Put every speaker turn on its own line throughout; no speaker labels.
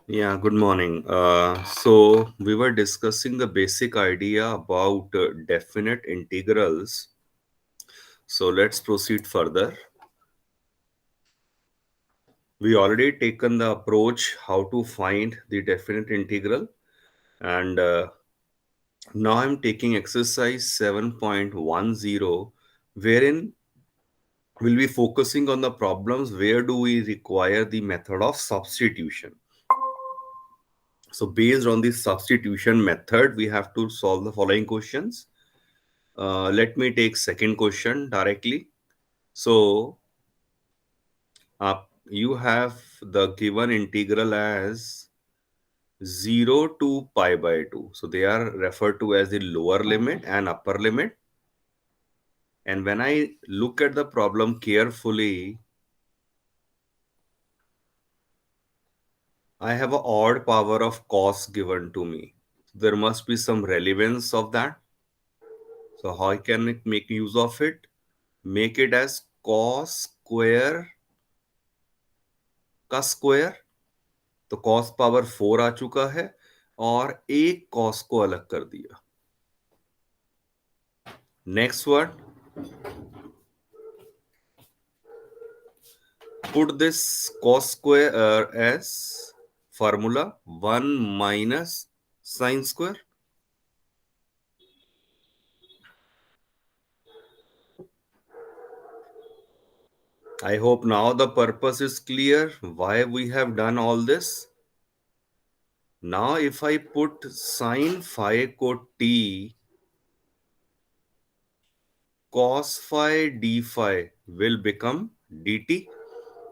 Yeah, good morning. So we were discussing the basic idea about definite integrals. So let's proceed further. We already taken the approach how to find the definite integral, and now I'm taking exercise 7.10, wherein we'll be focusing on the problems where do we require the method of substitution. So based on this substitution method, we have to solve the following questions. Let me take second question directly. So you have the given integral as 0 to pi by 2. So they are referred to as the lower limit and upper limit. And when I look at the problem carefully, I have an odd power of cos given to me. There must be some relevance of that. So how I can make use of it? Make it as cos square का square. तो cos power 4 आ चुका है और एक cos को अलग कर दिया. Next word, put this cos square as formula 1 minus sin square. I hope now the purpose is clear why we have done all this. Now if I put sin phi को t, cos phi d phi will become dt.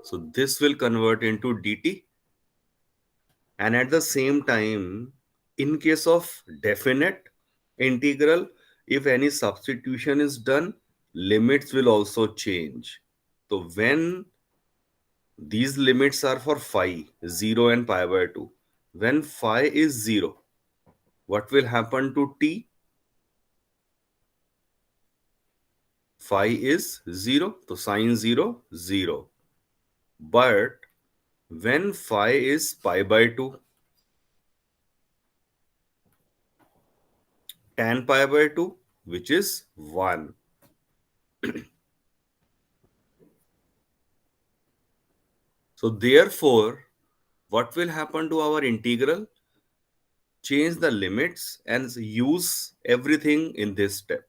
So this will convert into dt. And at the same time, in case of definite integral, if any substitution is done, limits will also change. So when these limits are for phi 0 and pi by 2, when phi is 0, what will happen to t? Phi is 0, so sine 0 0. But when phi is pi by 2, tan pi by 2, which is 1. So therefore, what will happen to our integral? Change the limits and use everything in this step.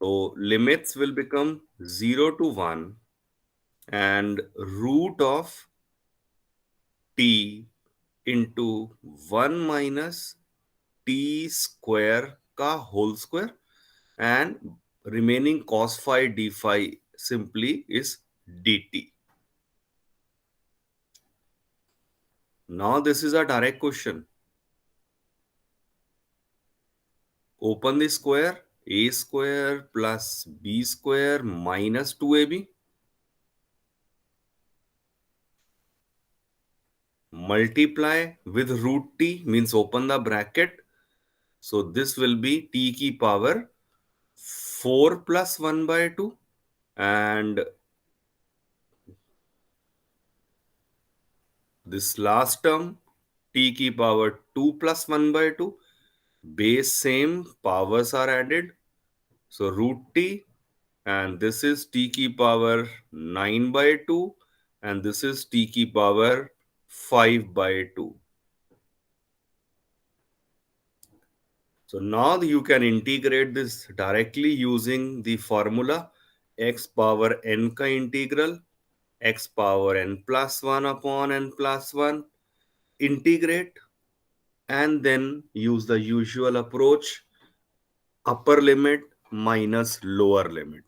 So limits will become 0 to 1 and root of t into 1 minus t square ka whole square, and remaining cos phi d phi simply is dt. Now this is a direct question. Open the square, a square plus b square minus 2ab. Multiply with root t means open the bracket. So this will be t ki power 4 plus 1 by 2. And this last term, t ki power 2 plus 1 by 2. Base same, powers are added. So root t, and this is t ki power 9 by 2, and this is t ki power 5 by 2. So now you can integrate this directly using the formula x power n ka integral, x power n plus 1 upon n plus 1, integrate, and then use the usual approach, upper limit minus lower limit.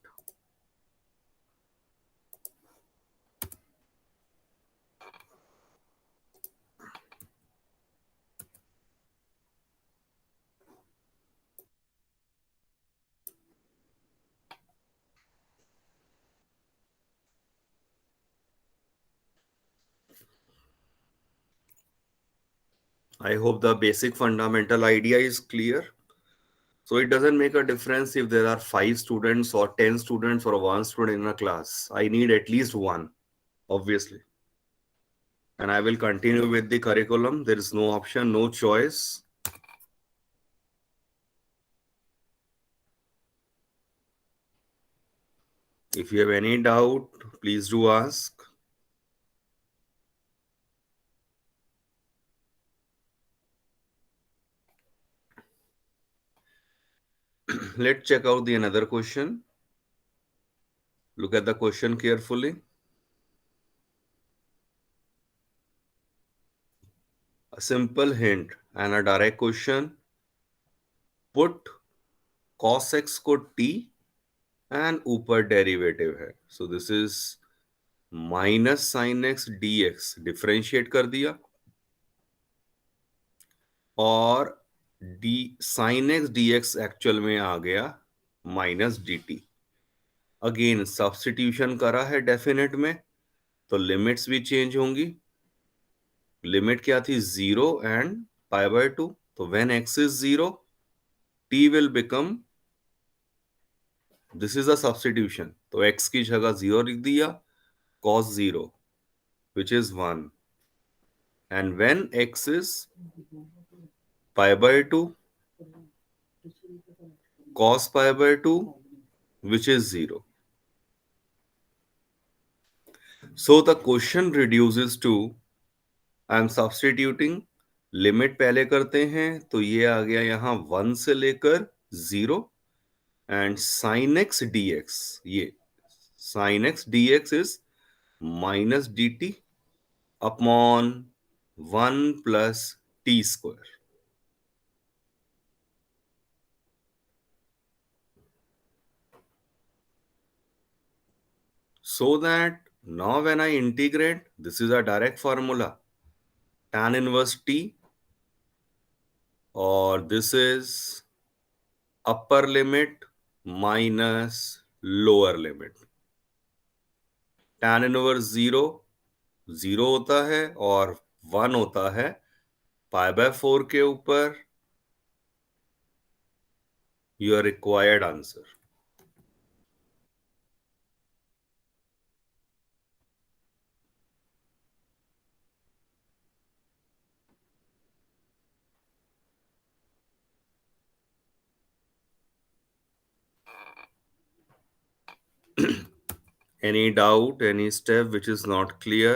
I hope the basic fundamental idea is clear. So it doesn't make a difference if there are 5 students or 10 students or 1 student in a class. I need at least one, obviously. and I will continue with the curriculum. There is no option, no choice. If you have any doubt, please do ask. Let's check out the another question. Look at the question carefully. A simple hint and a direct question. Put cos x को t and ऊपर derivative है. So this is minus sign x d x differentiate कर दिया और D sign x d x actual में आ गया minus d T. Again substitution करा है डेफिनेट में तो लिमिट्स भी चेंज होंगी. लिमिट क्या थी? 0 एंड पाई बाय 2. तो when x is 0 T will become, this is a substitution, तो एक्स की जगह 0 लिख दिया, cos 0 which is 1, and when x is pi by 2 cos pi by 2 which is 0. So the question reduces to, I am substituting, limit पहले करते हैं तो ये आ गया यहां 1 से लेकर 0 and sine x d x, ये sine x d x is minus d t upon 1 plus t square. So that now when I integrate, this is a direct formula, tan inverse t, or this is upper limit minus lower limit. tan inverse 0 0 होता है और 1 होता है pi by 4 के ऊपर. Your required answer. Any doubt, any step which is not clear?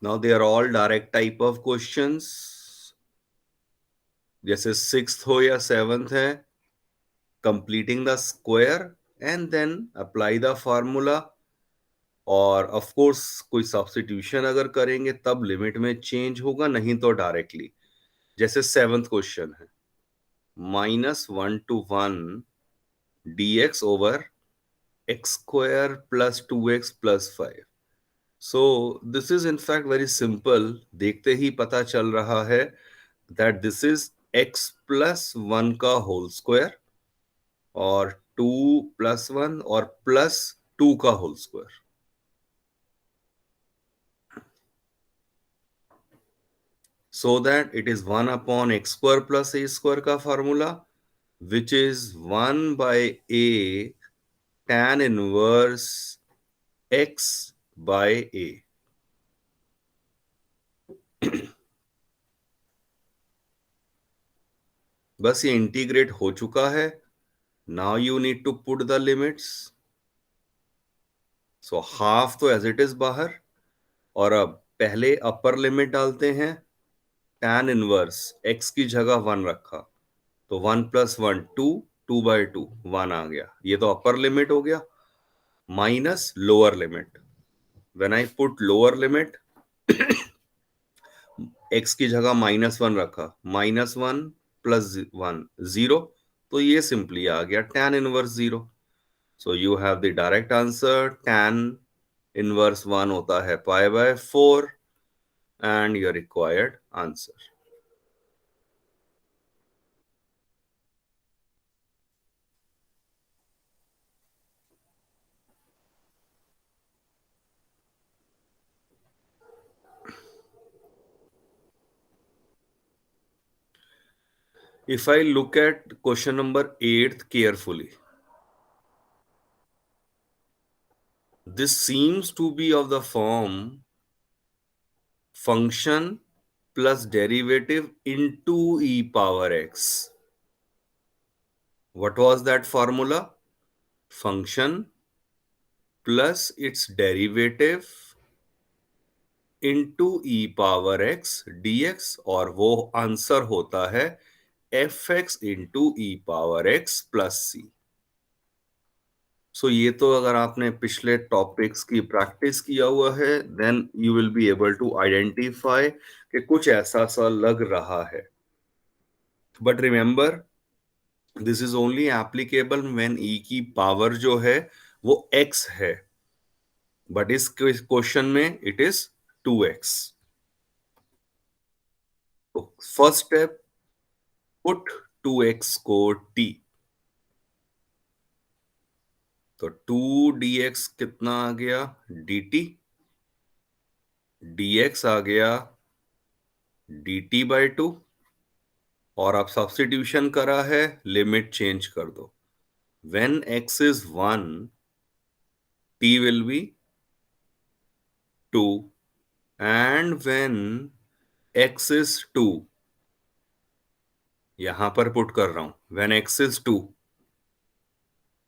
Now they are all direct type of questions. जैसे sixth हो या सेवंथ है, completing the square and then apply the formula. और of course कोई substitution अगर करेंगे तब limit में चेंज होगा, नहीं तो डायरेक्टली. जैसे सेवंथ क्वेश्चन है, -1 to 1 dx over x square plus 2x plus 5. So this is in fact very simple. देखते ही पता चल रहा है that this is x plus 1 का होल स्क्वायर और 2 प्लस 1 और प्लस 2 का whole square. So that it is 1 upon x square plus a square का formula, which is 1 by a tan inverse x by a. बस ये integrate हो चुका है. Now you need to put the limits. So half तो as it is बाहर, और अब पहले अपर लिमिट डालते हैं. tan इनवर्स x की जगह 1 रखा तो 1 प्लस 1 2, 2 बाई 2 1 आ गया. ये तो अपर लिमिट हो गया. Minus lower limit. When I put lower limit, x की जगह -1 रखा, -1 प्लस 1 0, तो ये सिंपली आ गया tan inverse 0. So you have the direct answer. tan inverse 1 होता है pi by 4 and your required answer. If I look at question number 8 carefully, this seems to be of the form function plus derivative into e power x. What was that formula? Function plus its derivative into e power x dx, और वो answer होता है F x into ई power x plus सी. सो ये तो अगर आपने पिछले topics की प्रैक्टिस किया हुआ है, then you will be able to identify कि कुछ ऐसा सा लग रहा है. But remember, this is only applicable when e की पावर जो है वो x है, बट इस क्वेश्चन में इट इज 2x. तो फर्स्ट स्टेप, पुट 2x को t. तो 2 dx कितना आ गया? dt. dx आ गया dt/2, और आप सब्स्टिट्यूशन करा है, लिमिट चेंज कर दो. When x is 1, t will be 2, and when x is 2, यहां पर पुट कर रहा हूं, when x is 2,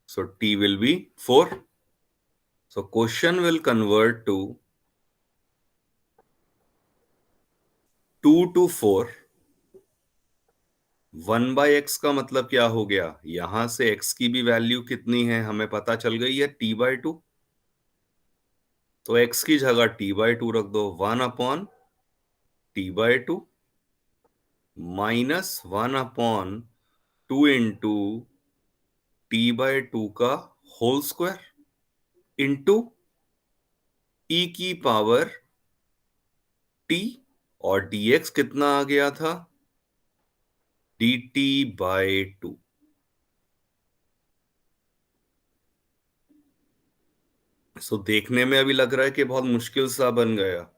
so t will be 4. So question will convert to 2 to 4. 1/x का मतलब क्या हो गया? यहां से x की भी वैल्यू कितनी है हमें पता चल गई है, t/2. तो x की जगह t/2 रख दो. 1/t/2 माइनस 1/2 इंटू t/2 का होल स्क्वायर इंटू e की पावर t, और dx कितना आ गया था? dt/2. सो देखने में अभी लग रहा है कि बहुत मुश्किल सा बन गया,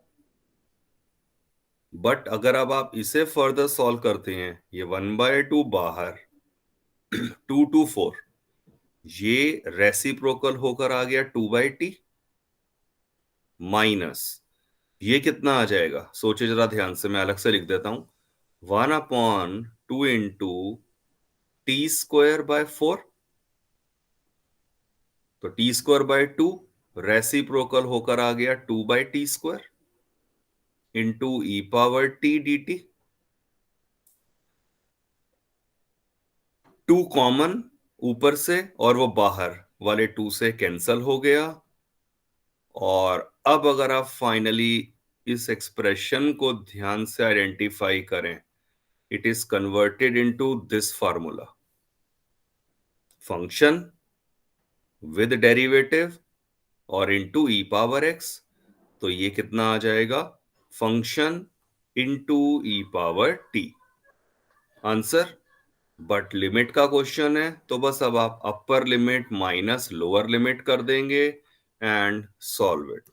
बट अगर अब आप इसे फर्दर सॉल्व करते हैं, ये 1/2 बाहर, 2 to 4, ये रेसिप्रोकल होकर आ गया 2/t, माइनस ये कितना आ जाएगा? सोचे जरा ध्यान से, मैं अलग से लिख देता हूं. 1/2 इंटू t²/4. तो t²/2 रेसिप्रोकल होकर आ गया 2/t² इंटू ई पावर t dt. 2 कॉमन ऊपर से, और वो बाहर वाले 2 से कैंसल हो गया. और अब अगर आप फाइनली इस एक्सप्रेशन को ध्यान से आइडेंटिफाई करें, it is converted into this formula, function with derivative और इनटू ई पावर एक्स. तो ये कितना आ जाएगा? Function into E power T. Answer. But limit का क्वेश्चन है, तो बस अब आप अपर लिमिट माइनस लोअर लिमिट कर देंगे and solve it.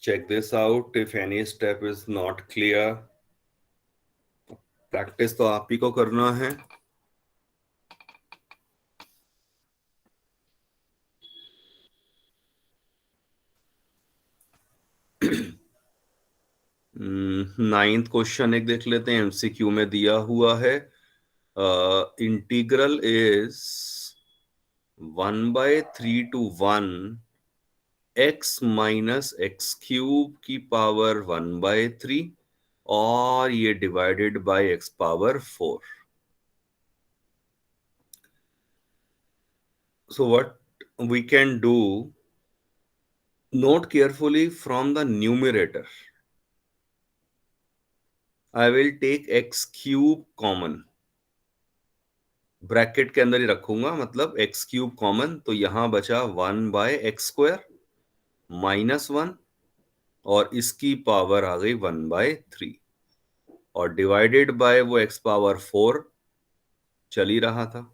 Check this out if any step is not clear. Practice तो आप ही को करना है. नाइन्थ क्वेश्चन एक देख लेते हैं, एमसीक्यू में दिया हुआ है. Integral is 1/3 to 1 x minus x cube की पावर 1/3, और ये divided by x power 4. So what we can do, note carefully from the numerator. I will take x cube common. Bracket के अंदर ही रखूंगा, मतलब एक्स क्यूब कॉमन, तो यहां बचा 1/x² -1, और इसकी पावर आ गई 1/3, और डिवाइडेड बाय वो x⁴ चल ही रहा था।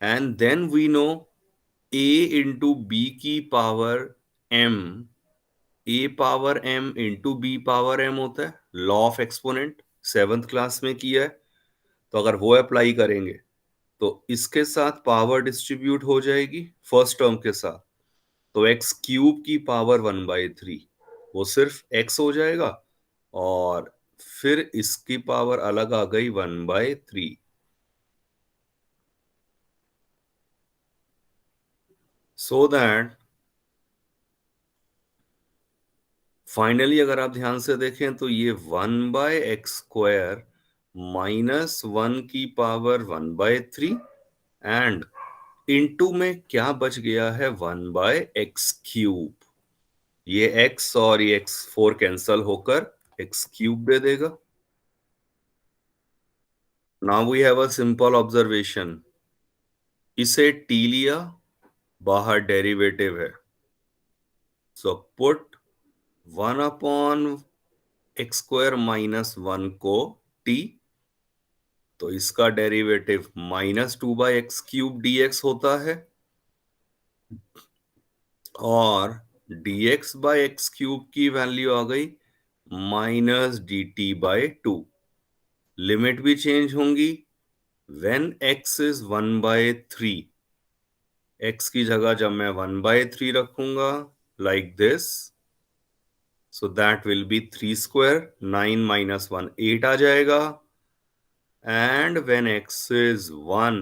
And then we know a into B की power m, a power m into B power m होता है, law of exponent, seventh class में किया है। तो अगर वो अप्लाई करेंगे तो इसके साथ पावर डिस्ट्रीब्यूट हो जाएगी फर्स्ट टर्म के साथ, तो एक्स क्यूब की पावर 1/3 वो सिर्फ एक्स हो जाएगा, और फिर इसकी पावर अलग आ गई 1/3। सो दैट फाइनली अगर आप ध्यान से देखें तो ये 1/x² -1 की पावर 1/3, एंड इनटू में क्या बच गया है, 1/x³। ये x और ये x4 कैंसल होकर x³ दे देगा। Now we have a simple observation, इसे t लिया, बाहर डेरिवेटिव है, सो पुट 1/x² -1 को तो इसका डेरिवेटिव -2/x³ होता है, और dx/x³ की वैल्यू आ गई -dt/2। लिमिट भी चेंज होंगी, when x is 1/3, x की जगह जब मैं 1/3 रखूंगा like this, so that will B 3², 9 -1 8 आ जाएगा, and when x is 1,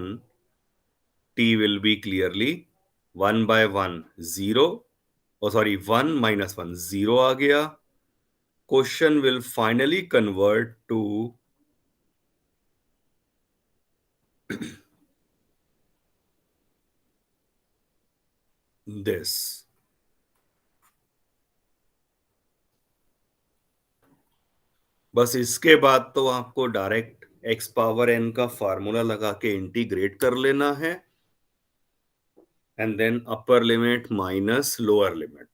t will be clearly 1/1 0, oh sorry 1 -1 0 आ गया। Question will finally convert to this। बस इसके बाद तो आपको डायरेक्ट x पावर n का फार्मूला लगा के इंटीग्रेट कर लेना है, and then upper limit minus lower limit.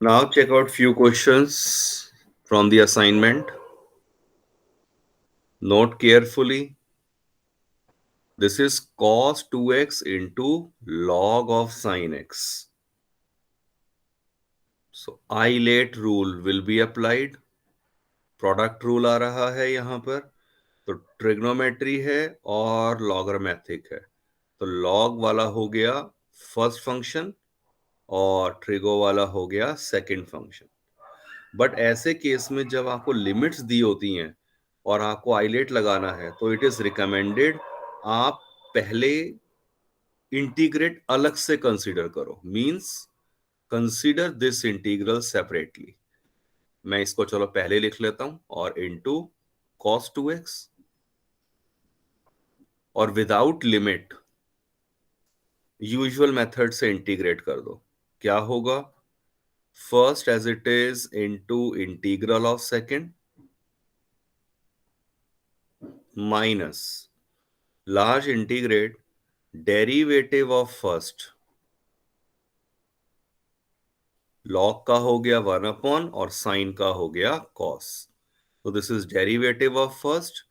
Now check out few questions from the assignment. Note carefully. This is cos 2x into log of sin x. So Eilert rule will be applied. Product rule आ रहा है यहाँ पर, तो trigonometry है और लॉगरमेथिक है, तो लॉग वाला हो गया फर्स्ट फंक्शन और ट्रिगो वाला हो गया सेकंड फंक्शन। बट ऐसे केस में जब आपको लिमिट्स दी होती हैं और आपको आइलेट लगाना है, तो इट इज रिकमेंडेड आप पहले इंटीग्रेट अलग से कंसीडर करो, means consider this integral separately. मैं इसको चलो पहले लिख लेता हूं, और इनटू cos 2x, और विदाउट लिमिट यूजुअल मेथड से इंटीग्रेट कर दो। क्या होगा, first as it is into integral of second minus large integrate derivative of first, log का हो गया 1 और साइन का हो गया कॉस, तो this is derivative of first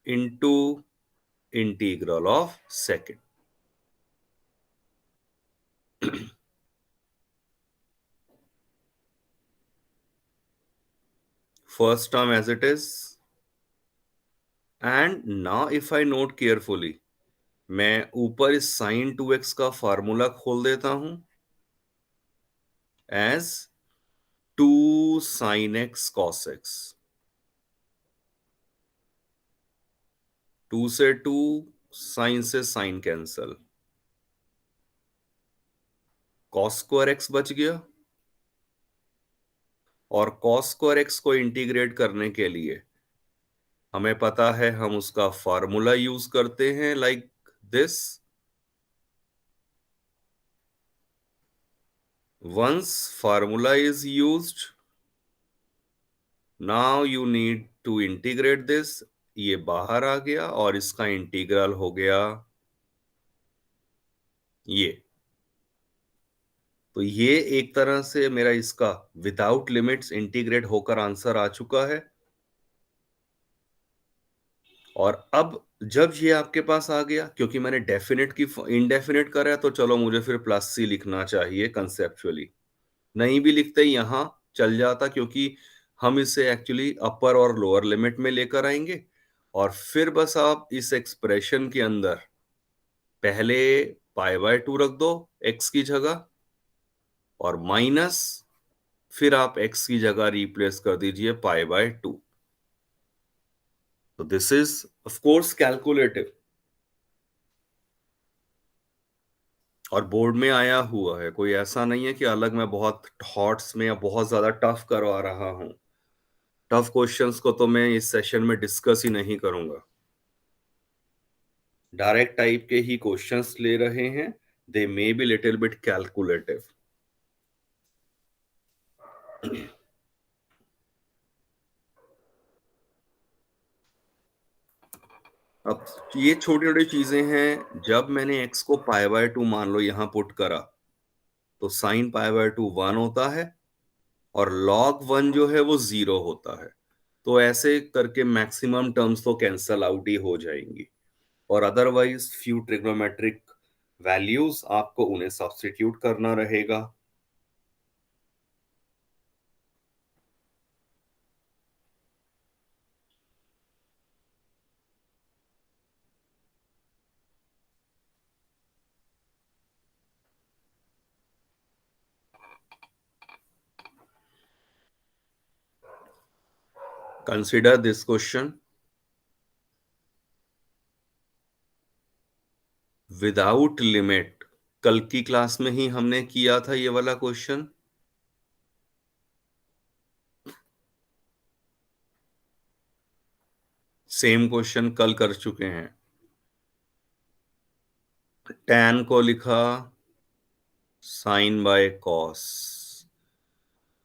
into integral of second. First term as it is, and now if I note carefully, मैं ऊपर इस साइन 2x का फार्मूला खोल देता हूं as 2 sin x cos x। 2 से 2, साइन से sine cancel, cos square x बच गया। और कॉस स्क्वायर एक्स को इंटीग्रेट करने के लिए हमें पता है हम उसका फार्मूला यूज करते हैं like this. Once formula is used, now you need to integrate this. ये बाहर आ गया और इसका इंटीग्रल हो गया ये। तो ये एक तरह से मेरा इसका विदाउट लिमिट्स इंटीग्रेट होकर आंसर आ चुका है। और अब जब ये आपके पास आ गया, क्योंकि मैंने डेफिनेट की इनडेफिनेट करा है, तो चलो मुझे फिर प्लस सी लिखना चाहिए कंसेप्चुअली। नहीं भी लिखते यहां चल जाता, क्योंकि हम इसे एक्चुअली अपर और लोअर लिमिट में लेकर आएंगे। और फिर बस आप इस एक्सप्रेशन के अंदर पहले पाई/2 रख दो एक्स की जगह, और माइनस फिर आप एक्स की जगह रिप्लेस कर दीजिए पाई/2। तो this is of course calculative और बोर्ड में आया हुआ है। कोई ऐसा नहीं है कि अलग मैं बहुत थॉट्स में या बहुत ज्यादा टफ करवा रहा हूं। टफ क्वेश्चंस को तो मैं इस सेशन में डिस्कस ही नहीं करूंगा। डायरेक्ट टाइप के ही क्वेश्चंस ले रहे हैं। They may be little bit calculative. अब ये छोटी छोटी चीजें हैं। जब मैंने x को पाई/2 मान लो यहां पुट करा, तो साइन पाई/2 1 होता है और log 1 जो है वो 0 होता है। तो ऐसे करके मैक्सिमम टर्म्स तो कैंसल आउट ही हो जाएंगी। और अदरवाइज फ्यू ट्रिग्नोमेट्रिक वैल्यूज आपको उन्हें सब्स्टिट्यूट करना रहेगा। Consider this question without limit. कल की क्लास में ही हमने किया था ये वाला क्वेश्चन। सेम क्वेश्चन कल कर चुके हैं। tan को लिखा साइन बाय कॉस,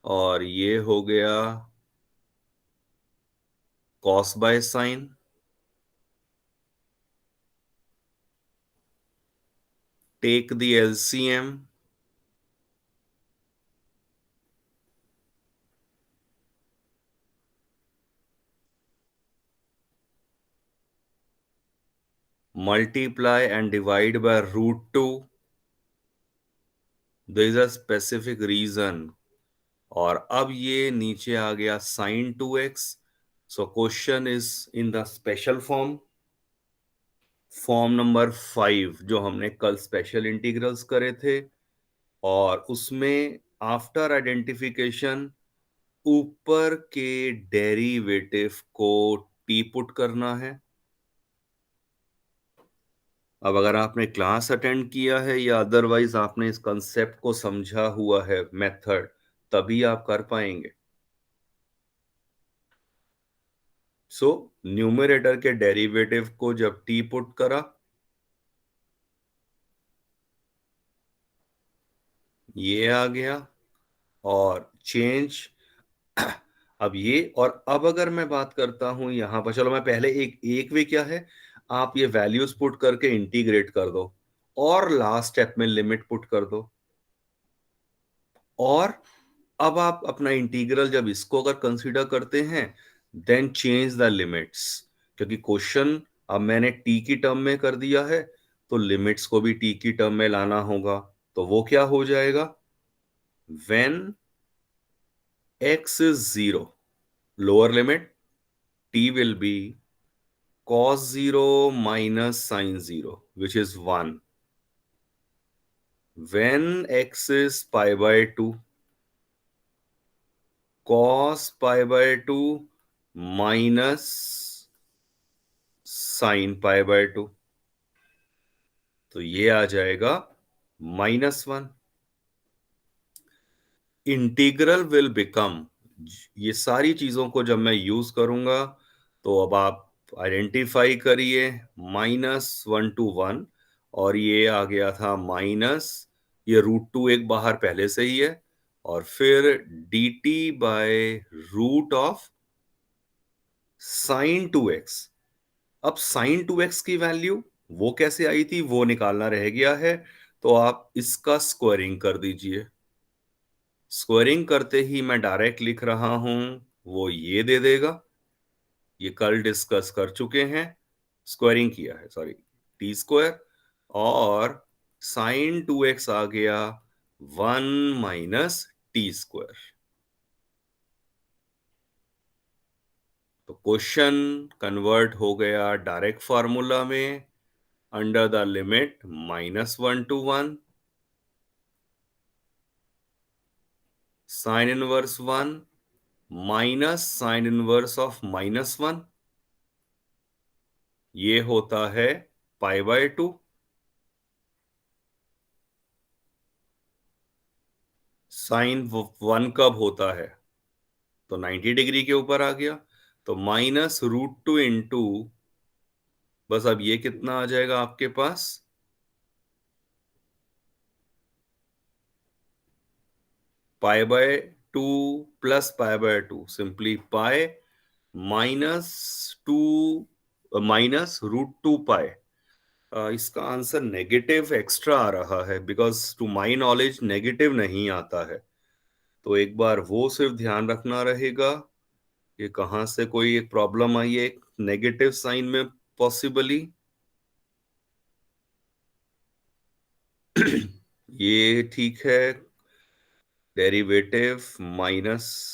और ये हो गया cos by sine. Take the LCM, multiply and divide by √2। there is a specific reason। और अब ये नीचे आ गया sine 2x। So question is in the special form, form number 5, जो हमने कल स्पेशल इंटीग्रल्स करे थे। और उसमें आफ्टर आइडेंटिफिकेशन ऊपर के डेरिवेटिव को टी पुट करना है। अब अगर आपने क्लास अटेंड किया है या अदरवाइज आपने इस कंसेप्ट को समझा हुआ है मेथड, तभी आप कर पाएंगे। सो न्यूमरेटर के डेरिवेटिव को जब टी पुट करा, ये आ गया और चेंज। अब ये, और अब अगर मैं बात करता हूं यहां पर, चलो मैं पहले एक एक वे क्या है, आप ये वैल्यूज पुट करके इंटीग्रेट कर दो और लास्ट स्टेप में लिमिट पुट कर दो। और अब आप अपना इंटीग्रल जब इसको अगर कंसीडर करते हैं, देन चेंज द लिमिट्स। क्योंकि क्वेश्चन अब मैंने टी की टर्म में कर दिया है, तो लिमिट्स को भी टी की टर्म में लाना होगा। तो वो क्या हो जाएगा, when x is 0, lower limit t will be cos 0 minus sin 0, which is 1. When x is pi by 2, cos pi by 2 minus sin pi by 2, तो ये आ जाएगा -1. इंटीग्रल विल बिकम, ये सारी चीजों को जब मैं यूज करूंगा तो अब आप आइडेंटिफाई करिए, -1 to 1, और ये आ गया था माइनस, ये √2 एक बाहर पहले से ही है, और फिर dt bye √of sin 2x. अब sin 2x की वैल्यू वो कैसे आई थी वो निकालना रह गया है, तो आप इसका स्क्वायरिंग कर दीजिए. स्क्वायरिंग करते ही मैं डायरेक्ट लिख रहा हूं, वो ये दे देगा. ये कल डिस्कस कर चुके हैं, स्क्वायरिंग किया है, सॉरी, t² और sin 2x आ गया 1 माइनस t². तो क्वेश्चन कन्वर्ट हो गया डायरेक्ट फार्मूला में, under the limit -1 to 1 sine inverse 1 minus sine inverse of -1, ये होता है π/2. sin 1 कब होता है, तो 90 डिग्री के ऊपर आ गया, तो -√2 इंटू, बस अब ये कितना आ जाएगा आपके पास, π/2 प्लस π/2, सिंपली पाई -2 -√2 पाई. इसका आंसर नेगेटिव एक्स्ट्रा आ रहा है, because to my knowledge negative नहीं आता है, तो एक बार वो सिर्फ ध्यान रखना रहेगा कि कहाँ से कोई एक प्रॉब्लम आई है नेगेटिव साइन में पॉसिबली. ये ठीक है, डेरिवेटिव माइनस,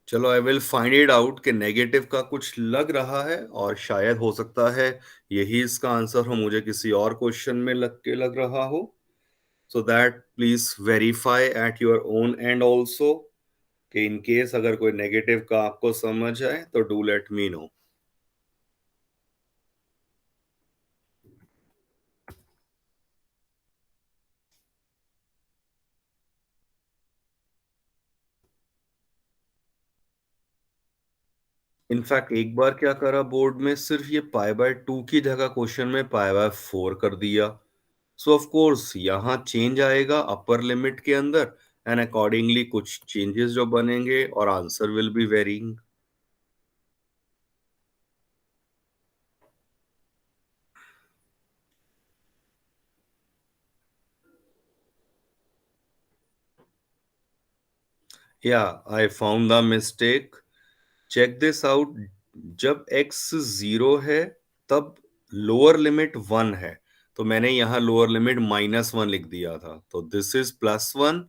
चलो I will find it out कि नेगेटिव का कुछ लग रहा है, और शायद हो सकता है यही इसका आंसर हो, मुझे किसी और क्वेश्चन में लग रहा हो. So that please verify at your own and also, कि इन केस अगर कोई नेगेटिव का आपको समझ आए तो do let me know. In fact एक बार क्या करा बोर्ड में, सिर्फ ये π/2 की जगह क्वेश्चन में π/4 कर दिया. सो ऑफ कोर्स यहाँ चेंज आएगा अपर लिमिट के अंदर, एंड अकॉर्डिंगली कुछ चेंजेस जो बनेंगे और आंसर विल बी वेरिंग. या I found the mistake, check this out. जब x 0 है तब लोअर लिमिट 1 है, तो मैंने यहाँ लोअर लिमिट -1 लिख दिया था, तो दिस इज +1,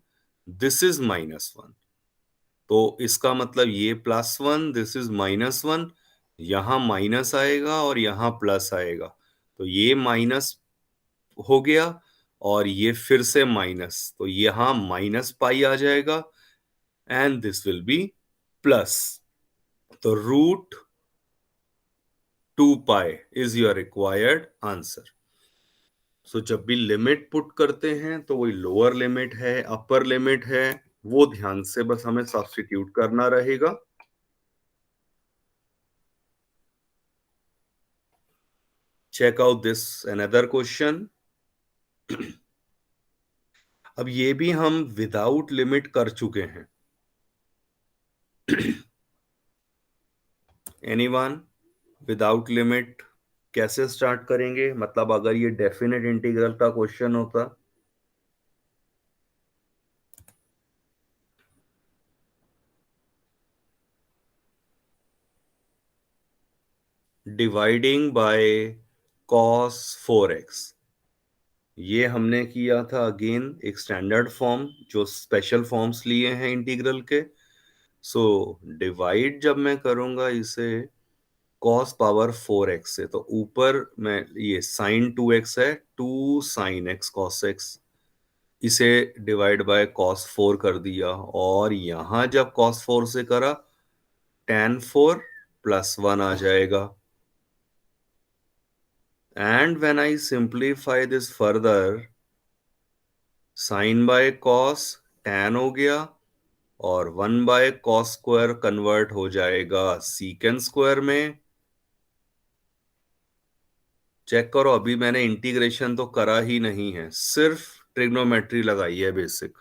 दिस इज -1. तो इसका मतलब ये +1, दिस इज -1, यहाँ माइनस आएगा और यहाँ प्लस आएगा, तो ये माइनस हो गया और ये फिर से माइनस, तो यहाँ -π आ जाएगा, and this will be plus. तो √2 इज योर रिक्वायर्ड आंसर. सो जब भी लिमिट पुट करते हैं तो वही लोअर लिमिट है अपर लिमिट है, वो ध्यान से बस हमें सब्स्टिट्यूट करना रहेगा. Check out this another question. अब ये भी हम विदाउट लिमिट कर चुके हैं। एनीवन, विदाउट लिमिट कैसे स्टार्ट करेंगे? मतलब अगर ये डेफिनेट इंटीग्रल का क्वेश्चन होता। डिवाइडिंग बाय cos 4x, ये हमने किया था अगेन एक स्टैंडर्ड फॉर्म, जो स्पेशल फॉर्म्स लिए हैं इंटीग्रल के। सो डिवाइड जब मैं करूंगा इसे cos पावर 4x से, तो ऊपर मैं ये साइन 2x है, 2 साइन x cos x, इसे डिवाइड बाय cos 4 कर दिया। और यहां जब cos 4 से करा, tan 4 प्लस 1 आ जाएगा। And when I simplify this further, sine by cos tan हो गया, और 1/cos स्क्वायर कन्वर्ट हो जाएगा सीकेंड स्क्वायर में। चेक करो, अभी मैंने इंटीग्रेशन तो करा ही नहीं है, सिर्फ ट्रिग्नोमेट्री लगाई है बेसिक।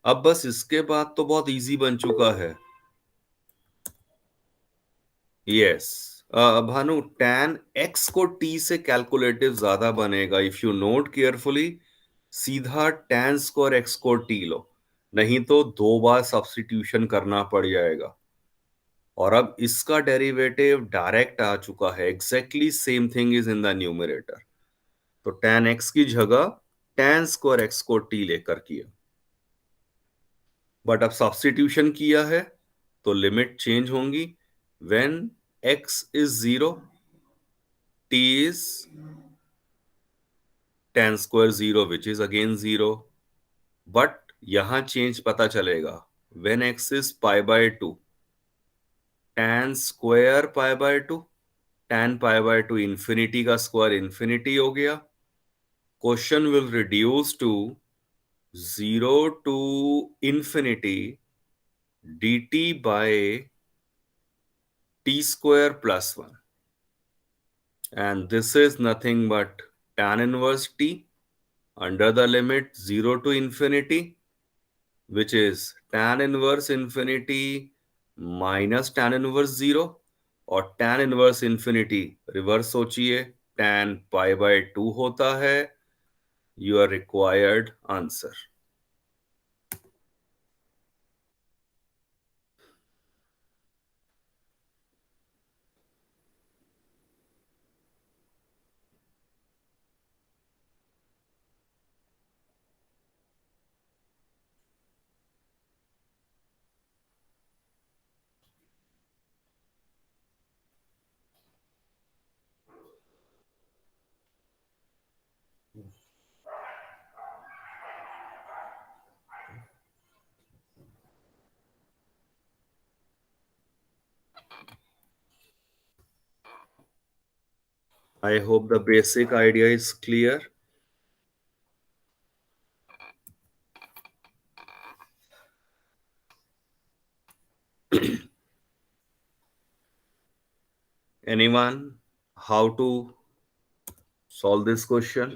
अब बस इसके बाद तो बहुत इजी बन चुका है। यस, भानु, tan x को t से कैलकुलेटिव ज्यादा बनेगा। इफ यू नोट केयरफुली, सीधा tan स्क्वायर x को t लो, नहीं तो दो बार सब्स्टिट्यूशन करना पड़ जाएगा। और अब इसका डेरिवेटिव डायरेक्ट आ चुका है, exactly same thing is in the numerator. तो tan x की जगह tan स्क्वायर x को t लेकर किया। बट अब सब्स्टिट्यूशन किया है तो लिमिट चेंज होंगी। When x is 0, t is tan square 0 which is again 0। But यहां चेंज पता चलेगा। When x is pi by 2, tan square pi by 2, tan pi by 2 infinity का स्क्वायर इंफिनिटी हो गया। Question will reduce to 0 to infinity dt by t square plus 1, and this is nothing but tan inverse t under the limit 0 to infinity, which is tan inverse infinity minus tan inverse 0, और tan inverse infinity reverse सोचिए, tan pi by 2 होता है। your required answer. I hope the basic idea is clear. Anyone, how to solve this question?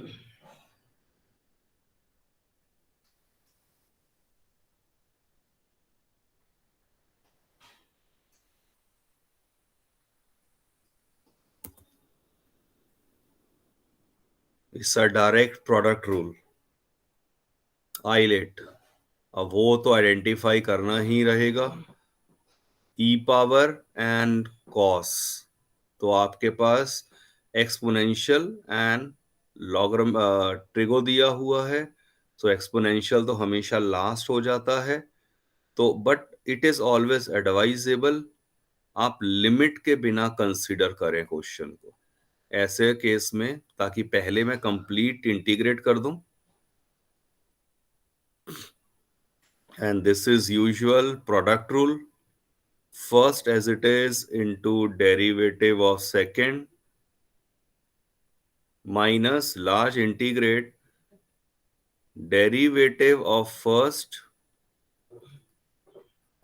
It's a direct product rule. आइलेट, अब वो तो identify करना ही रहेगा। ई पावर एंड कॉस, तो आपके पास एक्सपोनेंशियल एंड लॉगरम ट्रिगो दिया हुआ है। सो एक्सपोनेंशियल तो हमेशा लास्ट हो जाता है। तो but it is always advisable आप लिमिट के बिना कंसीडर करें क्वेश्चन को ऐसे केस में, ताकि पहले मैं कंप्लीट इंटीग्रेट कर दूं। And this is usual product rule. First as it is into derivative of second minus large integrate derivative of first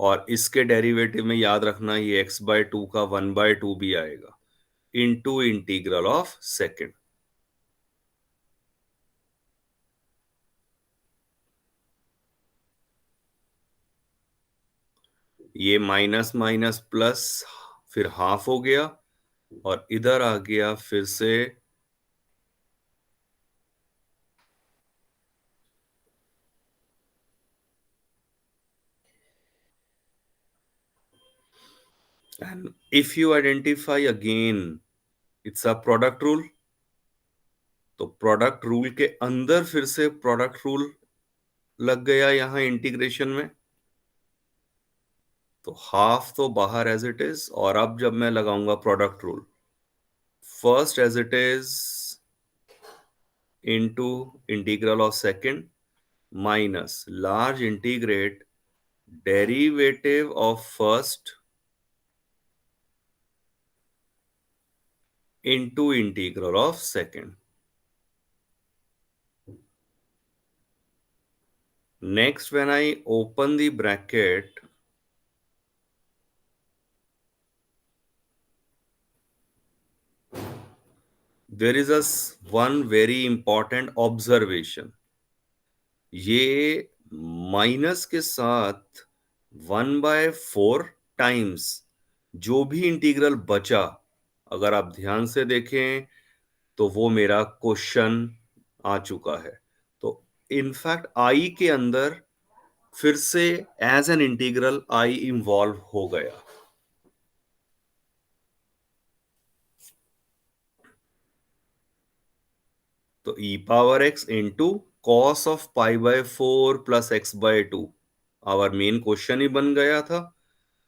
और इसके डेरिवेटिव में याद रखना ये x/2 का 1/2 भी आएगा इनटू इंटीग्रल ऑफ सेकंड। ये माइनस माइनस प्लस फिर हाफ हो गया और इधर आ गया फिर से and if you identify again it's a product rule, तो प्रोडक्ट रूल के अंदर फिर से प्रोडक्ट रूल लग गया यहां इंटीग्रेशन में, तो हाफ तो बाहर एज इट इज। और अब जब मैं लगाऊंगा product rule, first as it is into integral of second minus large integrate derivative of first into integral of second. Next, when I open the bracket, there is one very important observation. ये minus के साथ 1/4 times जो भी integral बचा, अगर आप ध्यान से देखें तो वो मेरा क्वेश्चन आ चुका है। तो इनफैक्ट आई के अंदर फिर से as an integral I involve हो गया। तो e power x into cos of π/4 plus x/2 our main question ही बन गया था।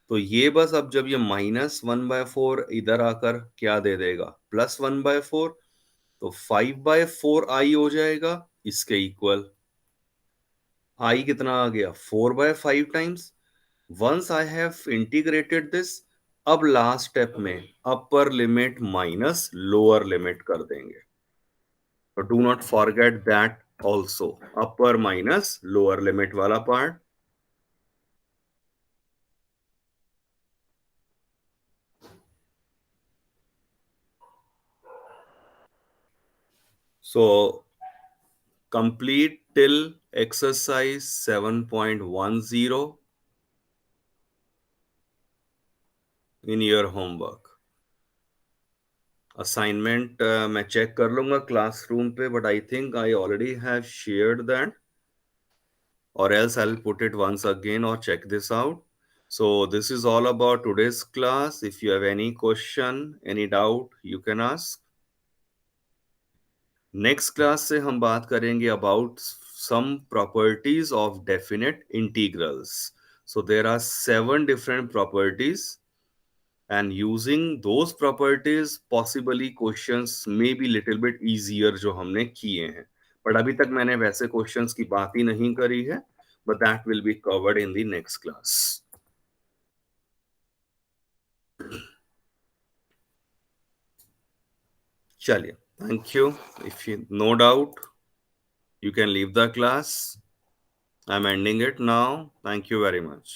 तो ये बस अब जब ये -1/4 इधर आकर क्या दे देगा, +1/4, तो 5/4 आई हो जाएगा इसके इक्वल। आई कितना आ गया, 4/5 times. Once I have integrated this, अब लास्ट स्टेप में upper limit minus lower limit कर देंगे। So do not forget that also. Upper minus lower limit वाला part. So complete till exercise 7.10 in your homework. Assignment मैं check कर लूंगा classroom पे, but I think I already have shared that, or else I'll put it once again or check this out. So this is all about today's class. If you have any question, any doubt, you can ask. Next class से हम बात करेंगे about some properties of definite integrals. So there are 7 different properties and using those properties possibly questions may be little bit easier जो हमने किए हैं, but अभी तक मैंने वैसे क्वेश्चंस की बात ही नहीं करी है, but that will be covered in the next class. चलिए, thank you. If you no doubt you can leave the class. I'm ending it now. Thank you very much.